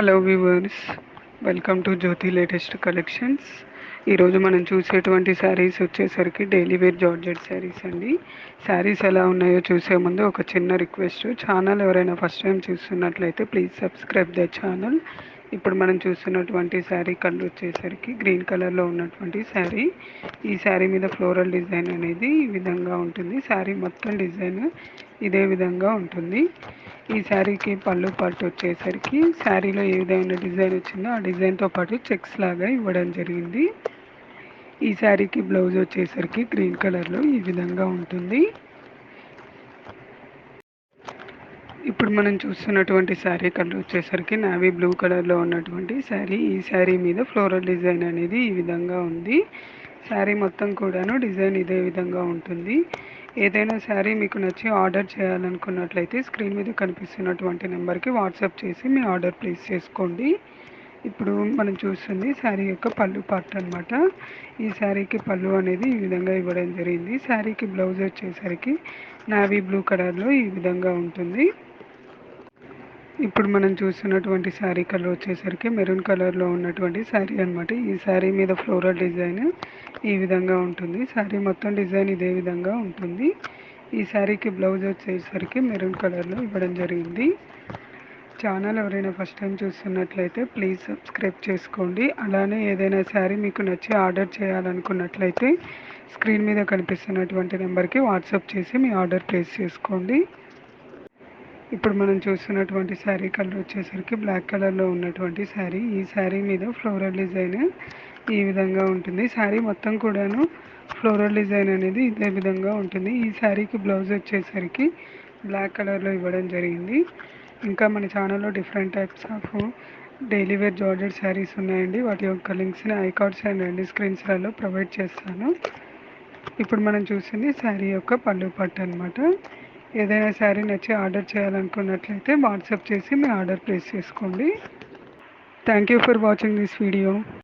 Hello viewers, welcome to Jyothi latest collections. ఈరోజు మనం చూసేటువంటి శారీస్ వచ్చేసరికి డైలీ వేర్ జార్జెట్ శారీస్ అండి. శారీస్ ఎలా ఉన్నాయో చూసే ముందు ఒక చిన్న రిక్వెస్ట్, ఛానల్ ఎవరైనా ఫస్ట్ టైం చూస్తున్నట్లయితే ప్లీజ్ సబ్స్క్రైబ్ ద ఛానల్. ఇప్పుడు మనం చూస్తున్నటువంటి శారీ కలర్ వచ్చేసరికి గ్రీన్ కలర్లో ఉన్నటువంటి శారీ. ఈ శారీ మీద ఫ్లోరల్ డిజైన్ అనేది ఈ విధంగా ఉంటుంది. శారీ మొత్తం డిజైన్ ఇదే విధంగా ఉంటుంది. ఈ శారీకి పళ్ళు పాటు వచ్చేసరికి శారీలో ఏ విధమైన డిజైన్ వచ్చిందో ఆ డిజైన్తో పాటు చెక్స్ లాగా ఇవ్వడం జరిగింది. ఈ శారీకి బ్లౌజ్ వచ్చేసరికి గ్రీన్ కలర్లో ఈ విధంగా ఉంటుంది. ఇప్పుడు మనం చూస్తున్నటువంటి శారీ కలర్ వచ్చేసరికి నావీ బ్లూ కలర్లో ఉన్నటువంటి శారీ. ఈ శారీ మీద ఫ్లోరల్ డిజైన్ అనేది ఈ విధంగా ఉంది. శారీ మొత్తం కూడాను డిజైన్ ఇదే విధంగా ఉంటుంది. ఏదైనా శారీ మీకు నచ్చి ఆర్డర్ చేయాలనుకున్నట్లయితే స్క్రీన్ మీద కనిపిస్తున్నటువంటి నెంబర్కి వాట్సాప్ చేసి మీ ఆర్డర్ ప్లేస్ చేసుకోండి. ఇప్పుడు మనం చూస్తుంది శారీ యొక్క పళ్ళు పార్ట్ అనమాట. ఈ శారీకి పళ్ళు అనేది ఈ విధంగా ఇవ్వడం జరిగింది. శారీకి బ్లౌజ్ వచ్చేసరికి నావీ బ్లూ కలర్లో ఈ విధంగా ఉంటుంది. ఇప్పుడు మనం చూస్తున్నటువంటి శారీ కలర్ వచ్చేసరికి మెరూన్ కలర్లో ఉన్నటువంటి శారీ అనమాట. ఈ శారీ మీద ఫ్లోరల్ డిజైన్ ఈ విధంగా ఉంటుంది. శారీ మొత్తం డిజైన్ ఇదే విధంగా ఉంటుంది. ఈ శారీకి బ్లౌజ్ వచ్చేసరికి మెరూన్ కలర్లో ఇవ్వడం జరిగింది. ఛానల్ ఎవరైనా ఫస్ట్ టైం చూస్తున్నట్లయితే ప్లీజ్ సబ్స్క్రైబ్ చేసుకోండి. అలానే ఏదైనా శారీ మీకు నచ్చి ఆర్డర్ చేయాలనుకున్నట్లయితే స్క్రీన్ మీద కనిపిస్తున్నటువంటి నెంబర్కి వాట్సాప్ చేసి మీ ఆర్డర్ ప్లేస్ చేసుకోండి. ఇప్పుడు మనం చూస్తున్నటువంటి శారీ కలర్ వచ్చేసరికి బ్లాక్ కలర్లో ఉన్నటువంటి శారీ. ఈ శారీ మీద ఫ్లోరల్ డిజైన్ ఈ విధంగా ఉంటుంది. శారీ మొత్తం కూడాను ఫ్లోరల్ డిజైన్ అనేది ఇదే విధంగా ఉంటుంది. ఈ శారీకి బ్లౌజ్ వచ్చేసరికి బ్లాక్ కలర్లో ఇవ్వడం జరిగింది. ఇంకా మన ఛానల్లో different types of daily wear georgette sarees ఉన్నాయండి. వాటి యొక్క లింక్స్ని ఐకార్డ్స్ అండ్ ఎండ్ స్క్రీన్స్లలో ప్రొవైడ్ చేస్తాను. ఇప్పుడు మనం చూసింది శారీ యొక్క పళ్ళు పట్టు అనమాట. ఏదైనా శారీ నచ్చి ఆర్డర్ చేయాలనుకున్నట్లయితే వాట్సాప్ చేసి మీ ఆర్డర్ ప్లేస్ చేసుకోండి. Thank you for watching this video.